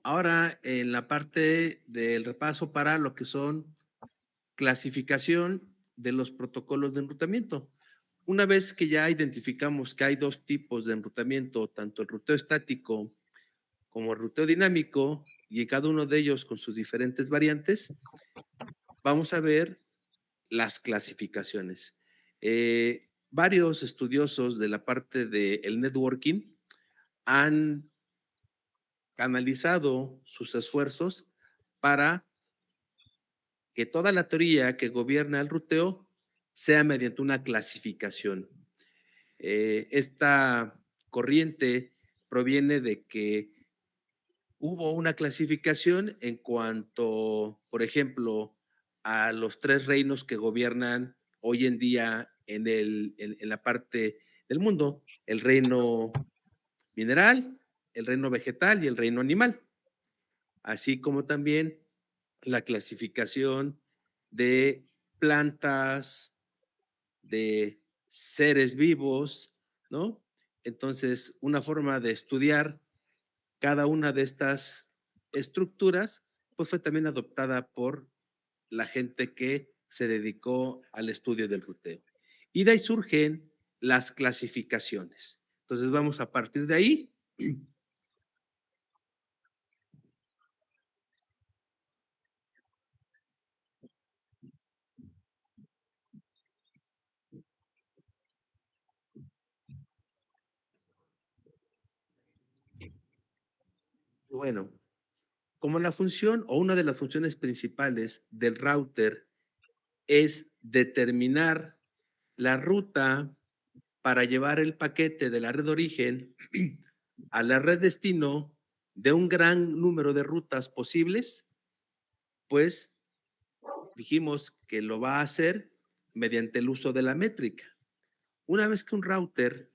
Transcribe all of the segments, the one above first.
Ahora, en la parte del repaso para lo que son clasificación de los protocolos de enrutamiento. Una vez que ya identificamos que hay dos tipos de enrutamiento, tanto el ruteo estático como el ruteo dinámico, y cada uno de ellos con sus diferentes variantes, vamos a ver las clasificaciones. Varios estudiosos de la parte del networking han canalizado sus esfuerzos para que toda la teoría que gobierna el ruteo sea mediante una clasificación. Esta corriente proviene de que hubo una clasificación en cuanto, por ejemplo, a los tres reinos que gobiernan hoy en día en la parte del mundo, el reino mineral, el reino vegetal y el reino animal, así como también la clasificación de plantas, de seres vivos, ¿no? Entonces, una forma de estudiar cada una de estas estructuras, pues fue también adoptada por la gente que se dedicó al estudio del ruteo. Y de ahí surgen las clasificaciones. Entonces, vamos a partir de ahí. Bueno, como la función o una de las funciones principales del router es determinar la ruta para llevar el paquete de la red de origen a la red destino de un gran número de rutas posibles, pues dijimos que lo va a hacer mediante el uso de la métrica. Una vez que un router,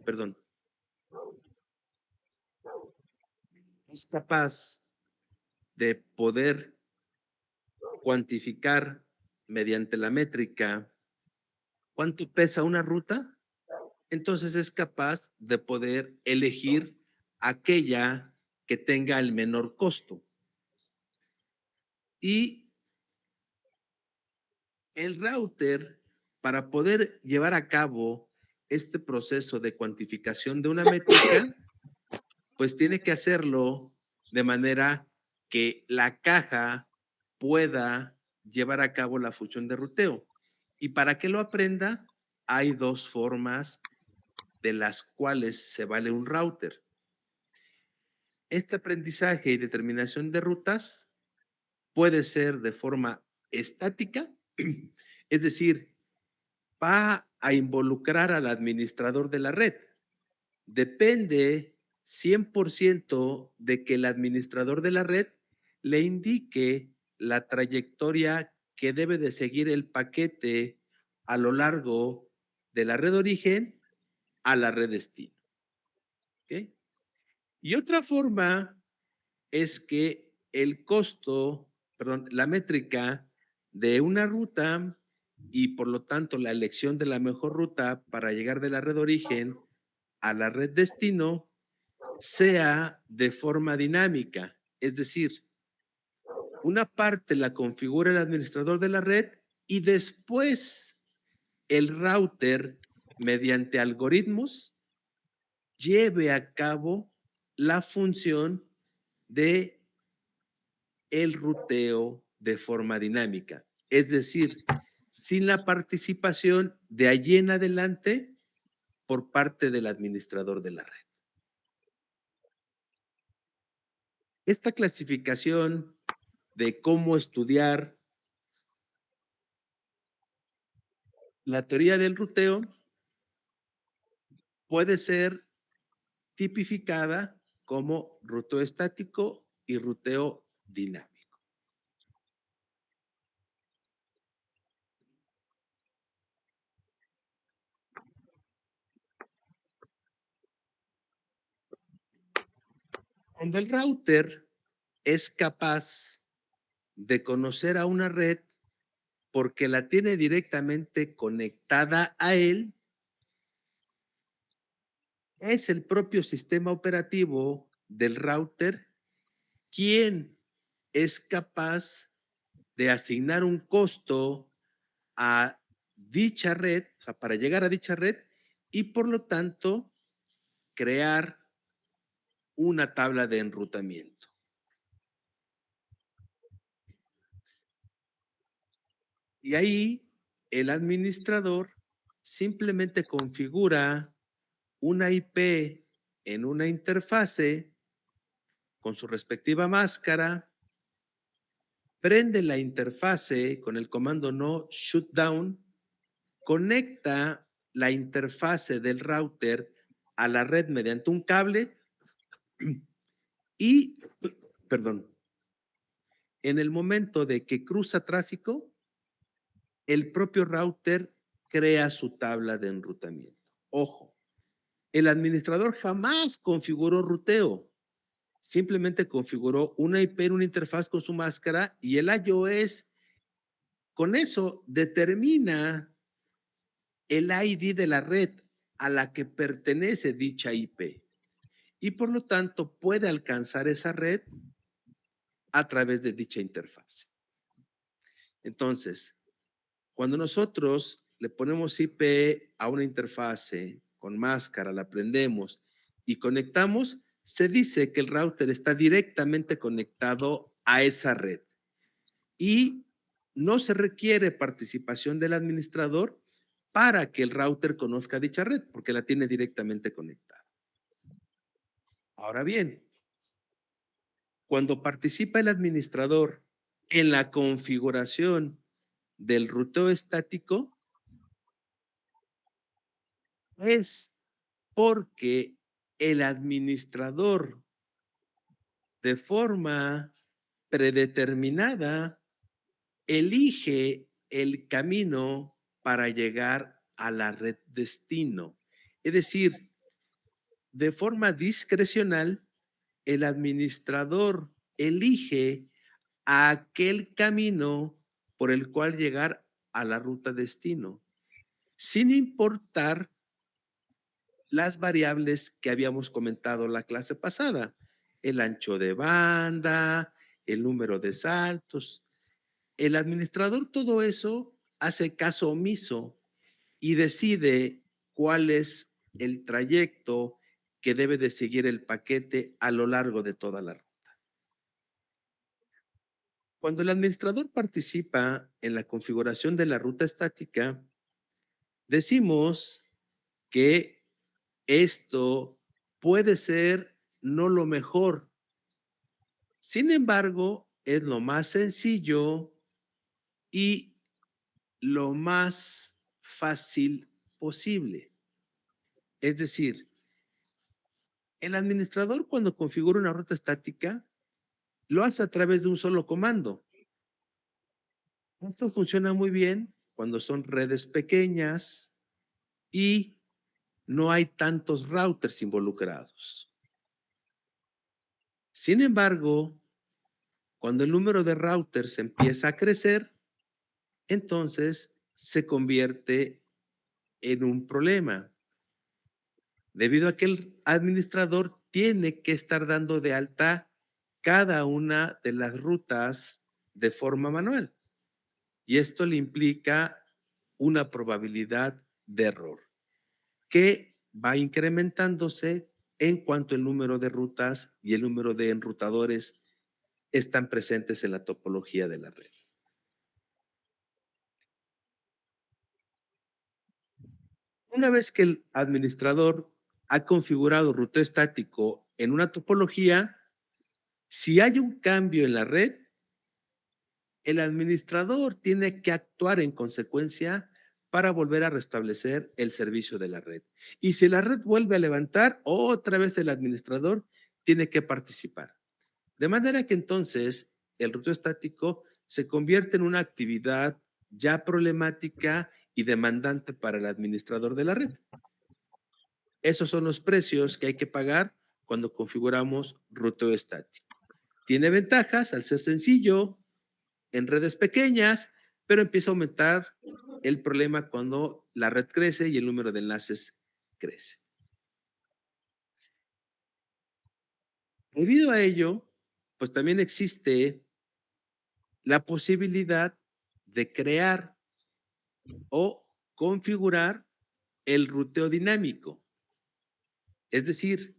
perdón, es capaz de poder cuantificar mediante la métrica cuánto pesa una ruta, entonces es capaz de poder elegir aquella que tenga el menor costo. Y el router, para poder llevar a cabo este proceso de cuantificación de una métrica, pues tiene que hacerlo de manera que la caja pueda llevar a cabo la función de ruteo. Y para que lo aprenda, hay dos formas de las cuales se vale un router. Este aprendizaje y determinación de rutas puede ser de forma estática, es decir, va a involucrar al administrador de la red. Depende 100% de que el administrador de la red le indique la trayectoria que debe de seguir el paquete a lo largo de la red origen a la red destino. ¿Okay? Y otra forma es que el costo, perdón, la métrica de una ruta y por lo tanto la elección de la mejor ruta para llegar de la red origen a la red destino sea de forma dinámica. Es decir, una parte la configura el administrador de la red y después el router, mediante algoritmos, lleve a cabo la función de el ruteo de forma dinámica. Es decir, sin la participación de allí en adelante por parte del administrador de la red. Esta clasificación de cómo estudiar la teoría del ruteo puede ser tipificada como ruteo estático y ruteo dinámico. Cuando el router es capaz de conocer a una red porque la tiene directamente conectada a él, es el propio sistema operativo del router quién es capaz de asignar un costo a dicha red, o sea, para llegar a dicha red, y por lo tanto crear una tabla de enrutamiento. Y ahí el administrador simplemente configura una IP en una interfase con su respectiva máscara, prende la interfase con el comando no shutdown, conecta la interfase del router a la red mediante un cable y, perdón, en el momento de que cruza tráfico, el propio router crea su tabla de enrutamiento. Ojo, el administrador jamás configuró ruteo, simplemente configuró una IP en una interfaz con su máscara y el iOS con eso determina el ID de la red a la que pertenece dicha IP y por lo tanto puede alcanzar esa red a través de dicha interfaz. Entonces, cuando nosotros le ponemos IP a una interfase con máscara, la prendemos y conectamos, se dice que el router está directamente conectado a esa red y no se requiere participación del administrador para que el router conozca dicha red, porque la tiene directamente conectada. Ahora bien, cuando participa el administrador en la configuración del ruteo estático, es porque el administrador de forma predeterminada elige el camino para llegar a la red destino. Es decir, de forma discrecional, el administrador elige aquel camino por el cual llegar a la ruta destino, sin importar las variables que habíamos comentado la clase pasada, el ancho de banda, el número de saltos. El administrador todo eso hace caso omiso y decide cuál es el trayecto que debe de seguir el paquete a lo largo de toda la ruta. Cuando el administrador participa en la configuración de la ruta estática, decimos que esto puede ser no lo mejor. Sin embargo, es lo más sencillo y lo más fácil posible. Es decir, el administrador cuando configura una ruta estática lo hace a través de un solo comando. Esto funciona muy bien cuando son redes pequeñas y no hay tantos routers involucrados. Sin embargo, cuando el número de routers empieza a crecer, entonces se convierte en un problema, debido a que el administrador tiene que estar dando de alta cada una de las rutas de forma manual. Y esto le implica una probabilidad de error que va incrementándose en cuanto el número de rutas y el número de enrutadores están presentes en la topología de la red. Una vez que el administrador ha configurado ruteo estático en una topología, si hay un cambio en la red, el administrador tiene que actuar en consecuencia para volver a restablecer el servicio de la red. Y si la red vuelve a levantar, otra vez el administrador tiene que participar. De manera que entonces el ruteo estático se convierte en una actividad ya problemática y demandante para el administrador de la red. Esos son los precios que hay que pagar cuando configuramos ruteo estático. Tiene ventajas al ser sencillo en redes pequeñas, pero empieza a aumentar el problema cuando la red crece y el número de enlaces crece. Debido a ello, pues también existe la posibilidad de crear o configurar el ruteo dinámico. Es decir,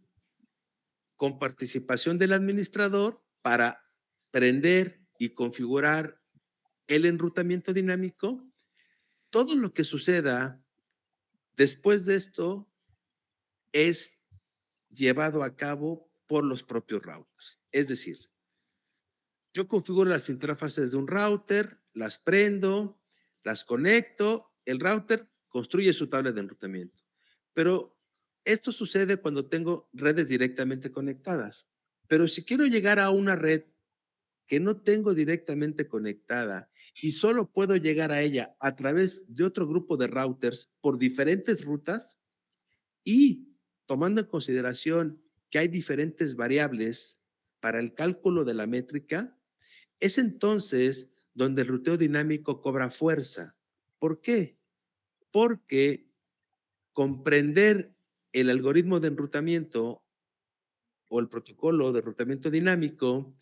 con participación del administrador para prender y configurar el enrutamiento dinámico. Todo lo que suceda después de esto es llevado a cabo por los propios routers. Es decir, yo configuro las interfaces de un router, las prendo, las conecto, el router construye su tabla de enrutamiento. Pero esto sucede cuando tengo redes directamente conectadas. Pero si quiero llegar a una red que no tengo directamente conectada y solo puedo llegar a ella a través de otro grupo de routers por diferentes rutas y tomando en consideración que hay diferentes variables para el cálculo de la métrica, es entonces donde el ruteo dinámico cobra fuerza. ¿Por qué? Porque comprender el algoritmo de enrutamiento o el protocolo de enrutamiento dinámico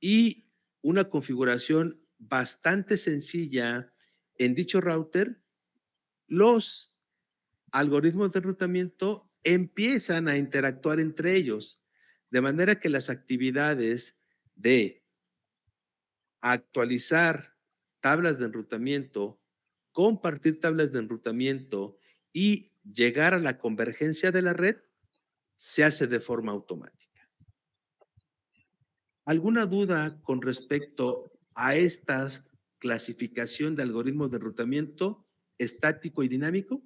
y una configuración bastante sencilla en dicho router, los algoritmos de enrutamiento empiezan a interactuar entre ellos, de manera que las actividades de actualizar tablas de enrutamiento, compartir tablas de enrutamiento y llegar a la convergencia de la red se hace de forma automática. ¿Alguna duda con respecto a esta clasificación de algoritmos de enrutamiento estático y dinámico?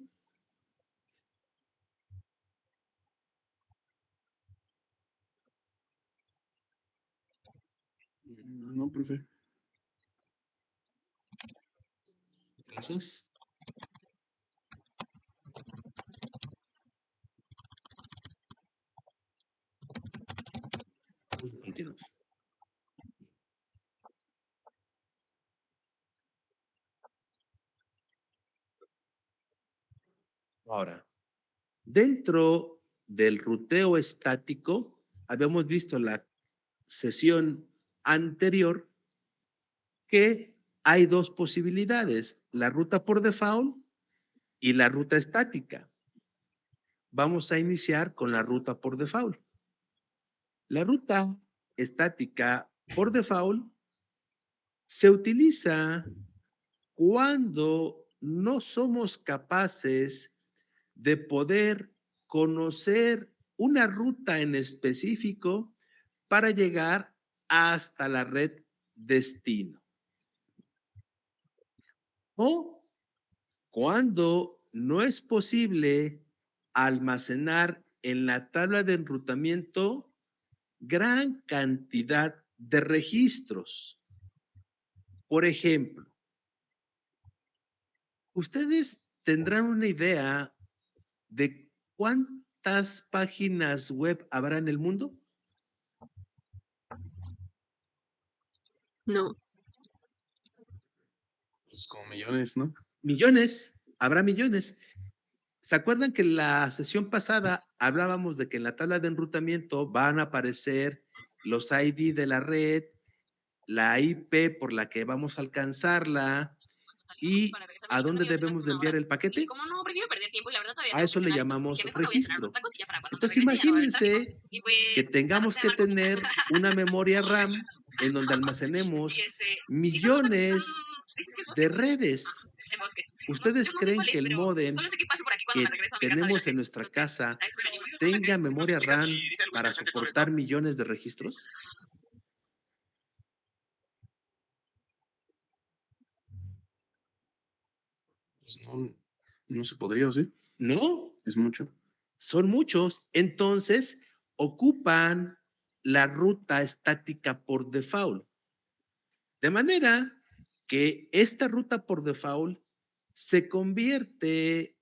No, profe. Gracias. Continuamos. Ahora, dentro del ruteo estático, habíamos visto la sesión anterior que hay dos posibilidades, la ruta por default y la ruta estática. Vamos a iniciar con la ruta por default. La ruta estática por default se utiliza cuando no somos capaces de poder conocer una ruta en específico para llegar hasta la red destino. O cuando no es posible almacenar en la tabla de enrutamiento gran cantidad de registros. Por ejemplo, ustedes tendrán una idea de cuántas páginas web habrá en el mundo. No. Pues como millones, ¿no? Millones, habrá millones. ¿Se acuerdan que en la sesión pasada hablábamos de que en la tabla de enrutamiento van a aparecer los ID de la red, la IP por la que vamos a alcanzarla y a dónde debemos de enviar el paquete? Como no, prefiero perder tiempo y la verdad todavía A tengo que eso le cenar, entonces llamamos dije, mejor me voy a cenar registro. unos tacos y ya para cuando Entonces regrese ya no va a haber tráfico. imagínense Y pues, que tengamos que Marco. tener una memoria RAM en donde almacenemos Y este, millones dices que es de bosques. redes. En bosques. ¿Ustedes No sé creen cuál que es, el pero módem solo sé que paso por aquí cuando me que regreso a mi casa de la tenemos en tesis. nuestra Entonces, casa ¿sabes qué venimos? tenga Si nos memoria explicas RAM y dice algo para interesante todo soportar esto. millones de registros? Pues no, no se podría, ¿o sí? No, Es mucho. son muchos. Entonces, ocupan la ruta estática por default. De manera que esta ruta por default se convierte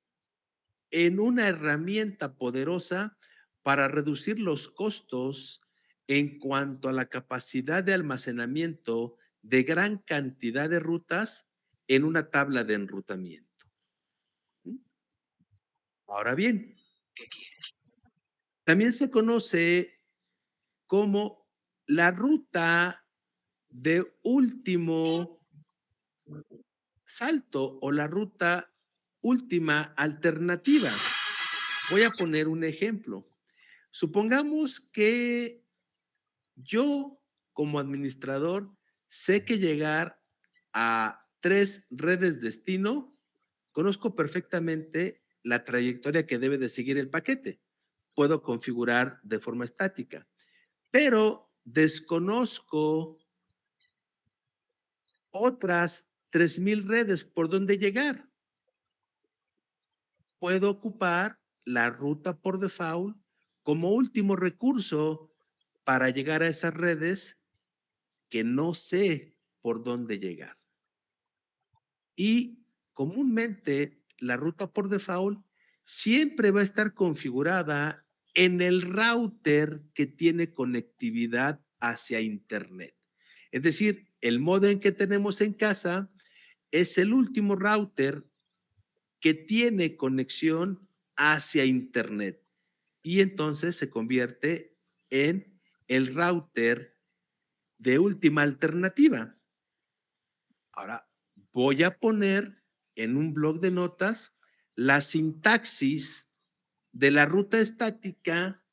en una herramienta poderosa para reducir los costos en cuanto a la capacidad de almacenamiento de gran cantidad de rutas en una tabla de enrutamiento. Ahora bien, también se conoce como la ruta de último salto o la ruta última alternativa. Voy a poner un ejemplo. Supongamos que yo como administrador sé que llegar a 3 redes destino, conozco perfectamente la trayectoria que debe de seguir el paquete. Puedo configurar de forma estática, pero desconozco otras 3,000 redes por donde llegar. Puedo ocupar la ruta por default como último recurso para llegar a esas redes que no sé por dónde llegar. Y comúnmente la ruta por default siempre va a estar configurada en el router que tiene conectividad hacia Internet. Es decir, el módem que tenemos en casa es el último router que tiene conexión hacia Internet y entonces se convierte en el router de última alternativa. Ahora voy a poner en un blog de notas la sintaxis de la ruta estática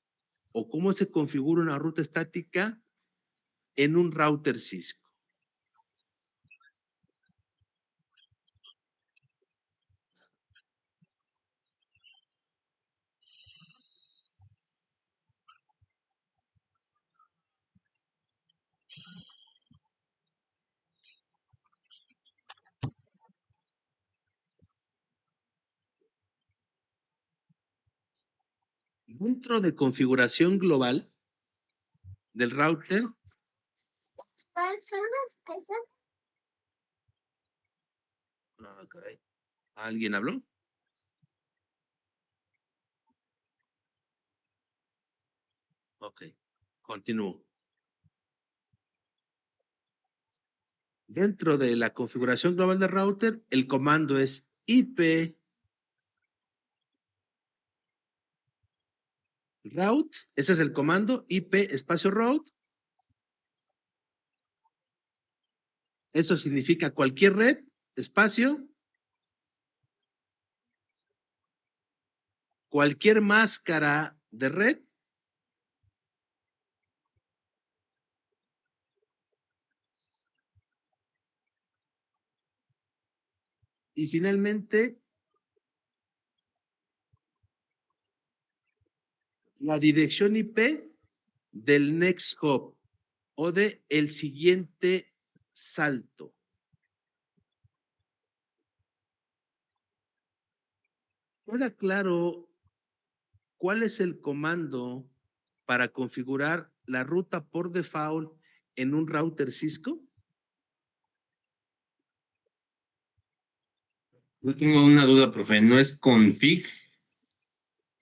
o cómo se configura una ruta estática en un router Cisco. Dentro de configuración global del router, ¿alguien habló? Ok, continúo. Dentro de la configuración global del router, el comando es IP route, ese es el comando, IP espacio route. Eso significa cualquier red, espacio, cualquier máscara de red. Y finalmente, la dirección IP del next hop o de el siguiente salto. ¿Queda claro cuál es el comando para configurar la ruta por default en un router Cisco? Yo tengo una duda, profe. ¿No es config,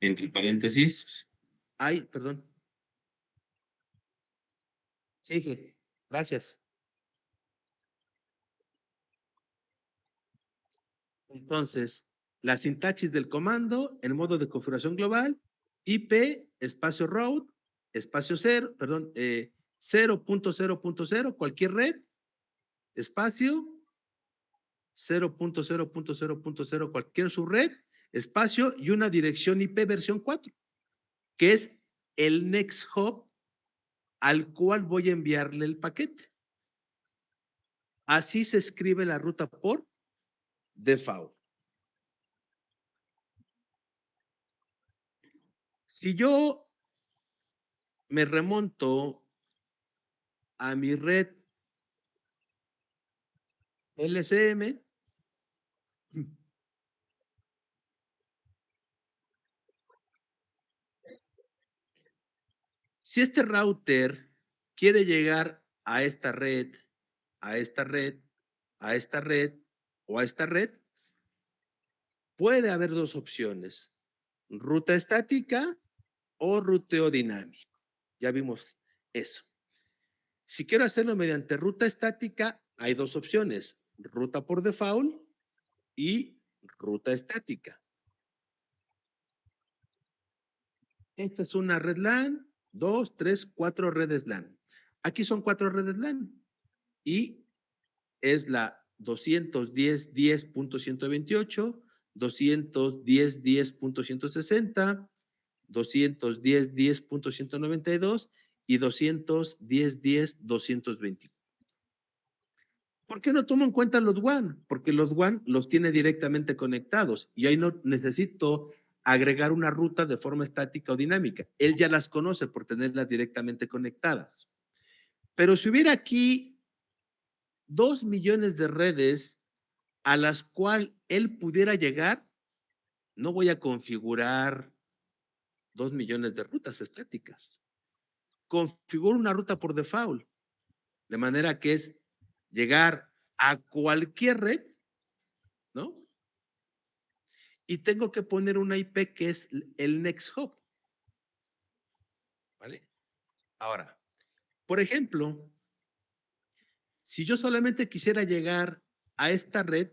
entre paréntesis? Ay, perdón. Sigue. Gracias. Entonces, la sintaxis del comando en modo de configuración global, IP, espacio route, espacio 0, perdón, 0.0.0, cualquier red, espacio 0.0.0.0, cualquier subred, espacio y una dirección IP versión 4, que es el next hop al cual voy a enviarle el paquete. Así se escribe la ruta por default. Si yo me remonto a mi red LCM, si este router quiere llegar a esta red, a esta red, a esta red o a esta red, puede haber dos opciones, ruta estática o ruteo dinámico. Ya vimos eso. Si quiero hacerlo mediante ruta estática, hay dos opciones, ruta por default y ruta estática. Esta es una red LAN, 2, 3, 4 redes LAN. Aquí son 4 redes LAN y es la 210.10.128, 210.10.160, 210.10.192 y 210.10.224. ¿Por qué no tomo en cuenta los WAN? Porque los WAN los tiene directamente conectados y ahí no necesito agregar una ruta de forma estática o dinámica. Él ya las conoce por tenerlas directamente conectadas. Pero si hubiera aquí 2 millones de redes a las cuales él pudiera llegar, no voy a configurar 2 millones de rutas estáticas. Configuro una ruta por default, de manera que es llegar a cualquier red, ¿no? Y tengo que poner una IP que es el next hop, ¿vale? Ahora, por ejemplo, si yo solamente quisiera llegar a esta red,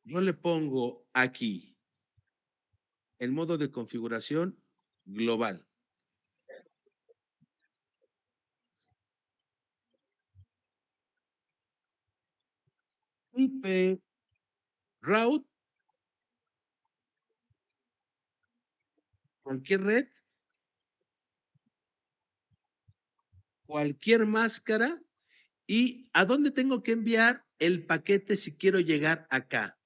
yo le pongo aquí el modo de configuración global. IP route, cualquier red, cualquier máscara, y a dónde tengo que enviar el paquete si quiero llegar acá.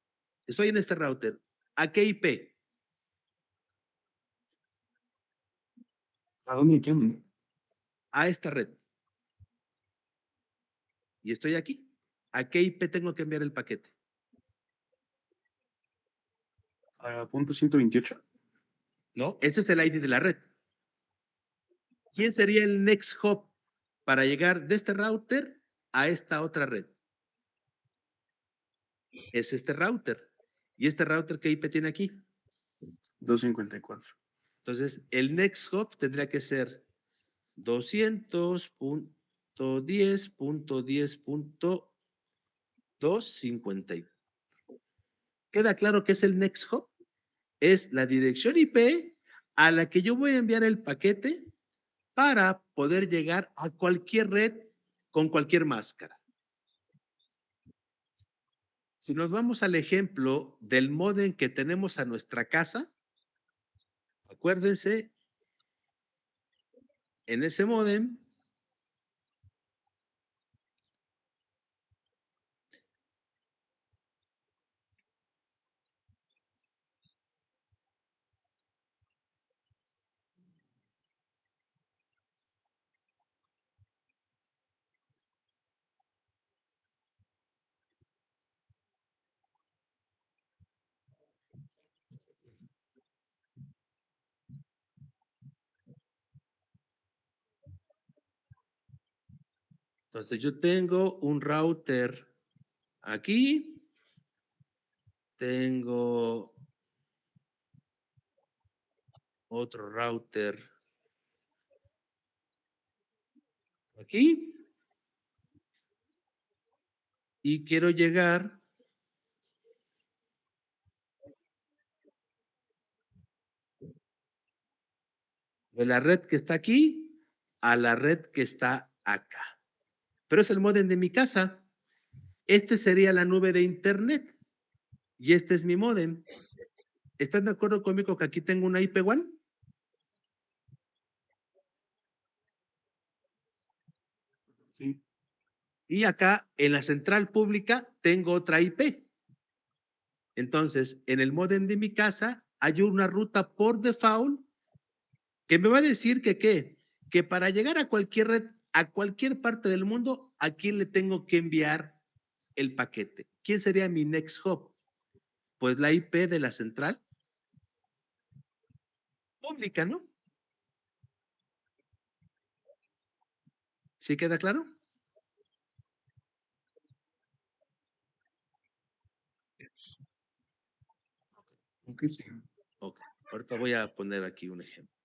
Estoy en este router. ¿A qué IP? ¿A dónde quieren? A esta red. Y estoy aquí. ¿A qué IP tengo que enviar el paquete? ¿A punto 128? ¿No? Ese es el ID de la red. ¿Quién sería el next hop para llegar de este router a esta otra red? Es este router. ¿Y este router qué IP tiene aquí? 254. Entonces, el next hop tendría que ser 200.10.10.250. ¿Queda claro qué es el next hop? Es la dirección IP a la que yo voy a enviar el paquete para poder llegar a cualquier red con cualquier máscara. Si nos vamos al ejemplo del módem que tenemos a nuestra casa, acuérdense, en ese módem entonces yo tengo un router aquí, tengo otro router aquí y quiero llegar de la red que está aquí a la red que está acá. Pero es el módem de mi casa. Este sería la nube de internet y este es mi módem. ¿Están de acuerdo conmigo que aquí tengo una IP WAN? Sí. Y acá en la central pública tengo otra IP. Entonces, en el módem de mi casa hay una ruta por default que me va a decir que qué, que para llegar a cualquier red, a cualquier parte del mundo, ¿a quién le tengo que enviar el paquete? ¿Quién sería mi next hop? Pues la IP de la central pública, ¿no? ¿Sí queda claro? Ok, sí. Ok, ahorita voy a poner aquí un ejemplo.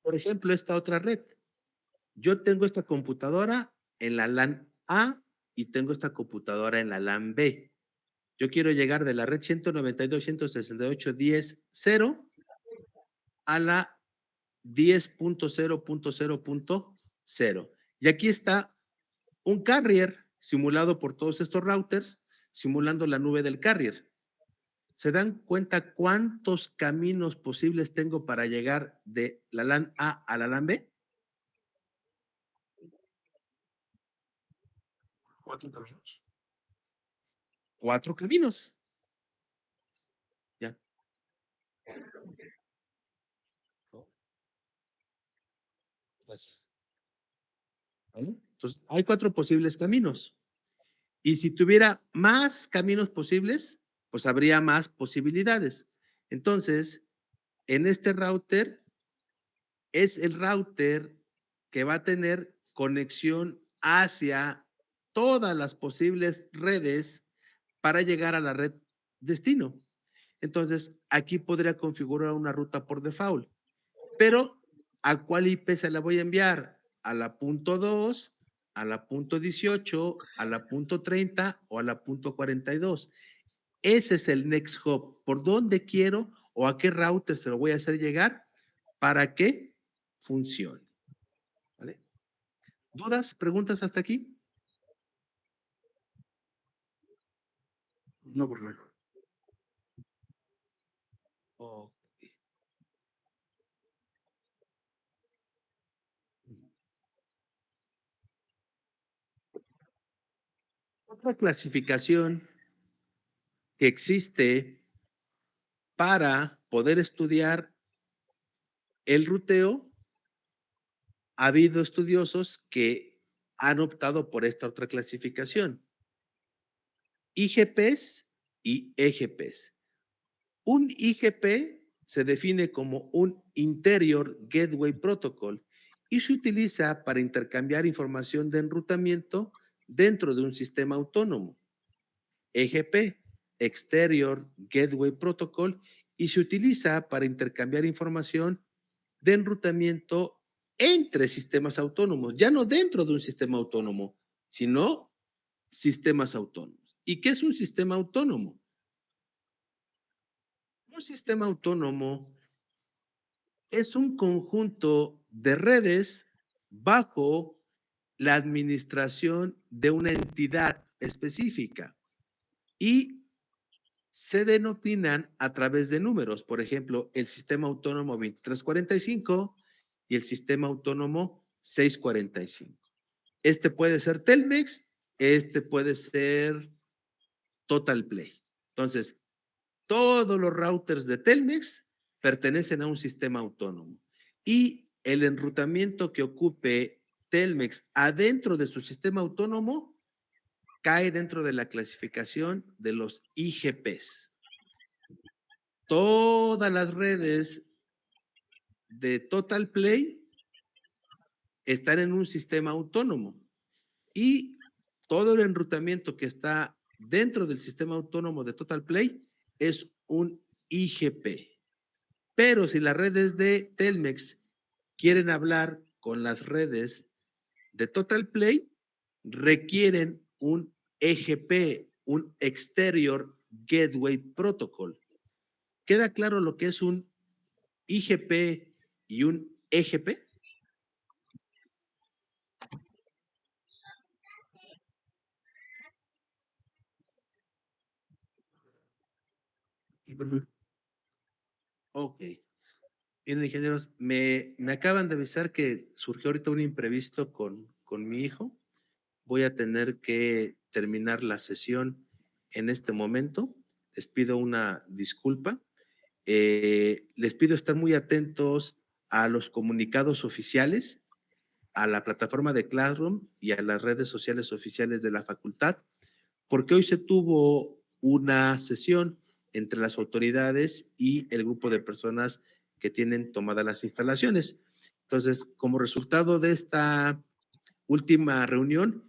Por ejemplo, esta otra red. Yo tengo esta computadora en la LAN A y tengo esta computadora en la LAN B. Yo quiero llegar de la red 192.168.10.0 a la 10.0.0.0. Y aquí está un carrier simulado por todos estos routers, simulando la nube del carrier. ¿Se dan cuenta cuántos caminos posibles tengo para llegar de la LAN A a la LAN B? 4 caminos. 4 caminos. Ya. Pues, ¿vale? Entonces, hay 4 posibles caminos. Y si tuviera más caminos posibles, pues habría más posibilidades. Entonces, en este router, es el router que va a tener conexión hacia todas las posibles redes para llegar a la red destino. Entonces, aquí podría configurar una ruta por default. Pero, ¿a cuál IP se la voy a enviar? ¿A la punto 2, a la punto 18, a la punto 30 o a la punto 42? Ese es el next hop. ¿Por dónde quiero o a qué router se lo voy a hacer llegar para que funcione? ¿Vale? ¿Dudas, preguntas hasta aquí? No, por favor. Ok. Otra clasificación que existe para poder estudiar el ruteo, ha habido estudiosos que han optado por esta otra clasificación. IGPs y EGPs. Un IGP se define como un Interior Gateway Protocol y se utiliza para intercambiar información de enrutamiento dentro de un sistema autónomo. EGP, Exterior Gateway Protocol, y se utiliza para intercambiar información de enrutamiento entre sistemas autónomos, ya no dentro de un sistema autónomo, sino sistemas autónomos. ¿Y qué es un sistema autónomo? Un sistema autónomo es un conjunto de redes bajo la administración de una entidad específica y se denominan a través de números. Por ejemplo, el sistema autónomo 2345 y el sistema autónomo 645. Este puede ser Telmex, este puede ser Total Play. Entonces, todos los routers de Telmex pertenecen a un sistema autónomo y el enrutamiento que ocupe Telmex adentro de su sistema autónomo cae dentro de la clasificación de los IGPs. Todas las redes de Total Play están en un sistema autónomo y todo el enrutamiento que está dentro del sistema autónomo de Total Play es un IGP. Pero si las redes de Telmex quieren hablar con las redes de Total Play, requieren un EGP, un Exterior Gateway Protocol. ¿Queda claro lo que es un IGP y un EGP? Perfecto. Ok. Bien, ingenieros, me acaban de avisar que surgió ahorita un imprevisto con mi hijo. Voy a tener que terminar la sesión en este momento. Les pido una disculpa. Les pido estar muy atentos a los comunicados oficiales, a la plataforma de Classroom y a las redes sociales oficiales de la facultad, porque hoy se tuvo una sesión entre las autoridades y el grupo de personas que tienen tomadas las instalaciones. Entonces, como resultado de esta última reunión,